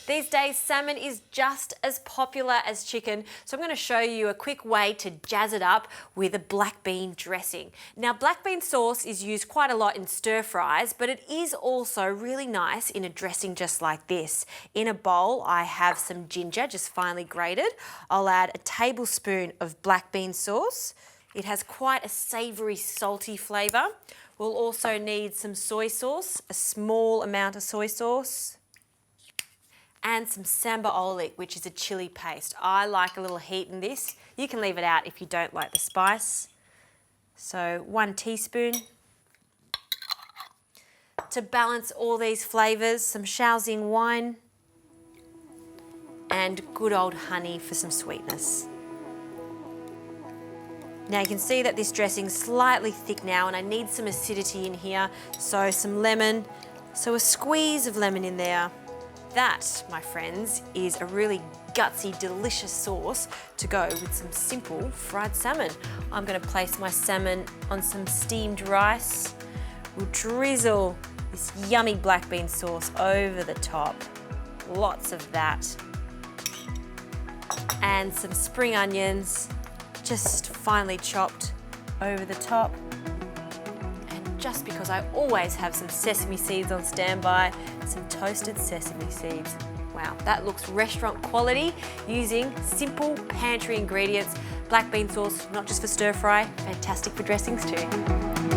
These days, salmon is just as popular as chicken, so I'm going to show you a quick way to jazz it up with a black bean dressing. Now, black bean sauce is used quite a lot in stir fries, but it is also really nice in a dressing just like this. In a bowl, I have some ginger, just finely grated. I'll add a tablespoon of black bean sauce. It has quite a savoury, salty flavour. We'll also need some soy sauce, a small amount of soy sauce, and some samba oelek, which is a chilli paste. I like a little heat in this. You can leave it out if you don't like the spice. So 1 teaspoon. To balance all these flavours, some Shaoxing wine and good old honey for some sweetness. Now you can see that this dressing's slightly thick now and I need some acidity in here, so some lemon, so a squeeze of lemon in there. That, my friends, is a really gutsy, delicious sauce to go with some simple fried salmon. I'm going to place my salmon on some steamed rice. We'll drizzle this yummy black bean sauce over the top. Lots of that. And some spring onions, just finely chopped over the top. Just because I always have some sesame seeds on standby, some toasted sesame seeds. Wow, that looks restaurant quality using simple pantry ingredients. Black bean sauce, not just for stir fry, fantastic for dressings too.